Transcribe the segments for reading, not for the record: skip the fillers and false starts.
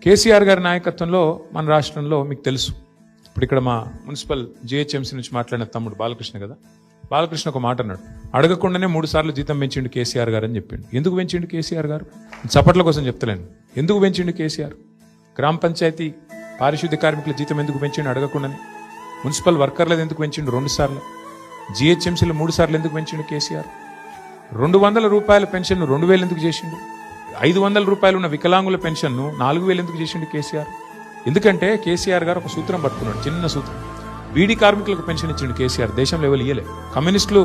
కేసీఆర్ గారి నాయకత్వంలో మన రాష్ట్రంలో మీకు తెలుసు, ఇప్పుడు ఇక్కడ మా మున్సిపల్ జిహెచ్ఎంసీ నుంచి మాట్లాడిన తమ్ముడు బాలకృష్ణ కదా, బాలకృష్ణ ఒక మాట అన్నాడు, అడగకుండానే 3 సార్లు జీతం పెంచిండు కేసీఆర్ గారు అని చెప్పిండు. ఎందుకు పెంచిండు కేసీఆర్ గారు? చప్పట్ల కోసం చెప్తలేను. ఎందుకు పెంచిండు కేసీఆర్? గ్రామ పంచాయతీ పారిశుద్ధ్య కార్మికుల జీతం ఎందుకు పెంచిండు అడగకుండానే? మున్సిపల్ వర్కర్లది ఎందుకు పెంచిండు 2 సార్లు? జిహెచ్ఎంసీలో 3 సార్లు ఎందుకు పెంచిండు కేసీఆర్? 200 రూపాయల పెన్షన్ 2000 ఎందుకు చేసిండు? 500 రూపాయలు ఉన్న వికలాంగుల పెన్షన్ను 4000 ఎందుకు చేసిండు కేసీఆర్? ఎందుకంటే కేసీఆర్ గారు ఒక సూత్రం పట్టుకున్నాడు, చిన్న సూత్రం. బీడీ కార్మికులకు పెన్షన్ ఇచ్చిండు కేసీఆర్, దేశంలో ఎవరు ఇయ్యలే. కమ్యూనిస్టులు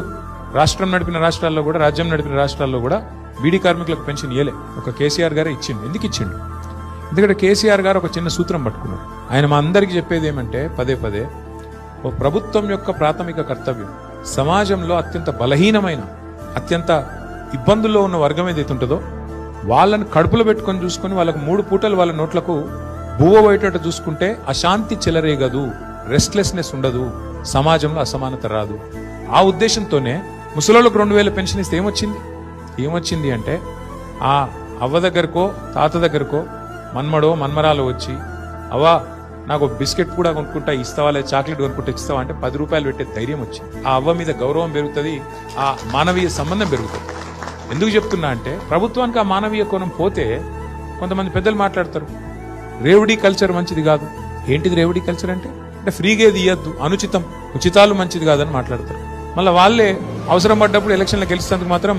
రాష్ట్రం నడిపిన రాష్ట్రాల్లో కూడా, రాజ్యం నడిపిన రాష్ట్రాల్లో కూడా బీడీ కార్మికులకు పెన్షన్ ఇయ్యలే, ఒక కేసీఆర్ గారే ఇచ్చిండు. ఎందుకు ఇచ్చిండు? ఎందుకంటే కేసీఆర్ గారు ఒక చిన్న సూత్రం పట్టుకున్నాడు. ఆయన మా అందరికీ చెప్పేది ఏమంటే పదే పదే, ఓ ప్రభుత్వం యొక్క ప్రాథమిక కర్తవ్యం సమాజంలో అత్యంత బలహీనమైన, అత్యంత ఇబ్బందుల్లో ఉన్న వర్గం ఏదైతే ఉంటుందో వాళ్ళని కడుపులో పెట్టుకొని చూసుకొని వాళ్ళకు 3 పూటలు వాళ్ళ నోట్లకు బువ్వ పోయేటట్టు చూసుకుంటే అశాంతి చెలరేగదు, రెస్ట్లెస్నెస్ ఉండదు, సమాజంలో అసమానత రాదు. ఆ ఉద్దేశంతోనే ముసలోళ్ళకు 2000 పెన్షన్ ఇస్తే ఏమొచ్చింది అంటే, ఆ అవ్వ దగ్గరకో తాత దగ్గరకో మన్మడో మన్మరాలో వచ్చి, అవ్వ నాకు బిస్కెట్ కూడా కొనుక్కుంటా ఇస్తావా, లేదా చాక్లెట్ కొనుక్కుంటా ఇస్తావా అంటే 10 రూపాయలు పెట్టే ధైర్యం వచ్చింది. ఆ అవ్వ మీద గౌరవం పెరుగుతుంది, ఆ మానవీయ సంబంధం పెరుగుతుంది. ఎందుకు చెప్తున్నా అంటే, ప్రభుత్వానికి ఆ మానవీయ కోణం పోతే కొంతమంది పెద్దలు మాట్లాడతారు, రేవడీ కల్చర్ మంచిది కాదు. ఏంటిది రేవడీ కల్చర్ అంటే ఫ్రీగా ఏది ఇయ్యద్దు, అనుచితం, ఉచితాలు మంచిది కాదని మాట్లాడతారు. మళ్ళీ వాళ్ళే అవసరం పడ్డప్పుడు ఎలక్షన్లో గెలిచేందుకు మాత్రం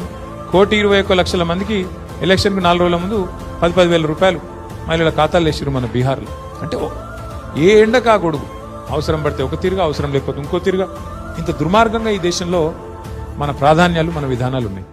1,21,00,000 మందికి ఎలక్షన్కు 4 రోజుల ముందు 10,000 రూపాయలు మహిళల ఖాతాలు వేసారు మన బీహార్లో. అంటే ఏ ఎండ కాకూడదు, అవసరం పడితే ఒక తీరుగా, అవసరం లేకపోతే ఇంకో తీరుగా. ఇంత దుర్మార్గంగా ఈ దేశంలో మన ప్రాధాన్యాలు, మన విధానాలు ఉన్నాయి.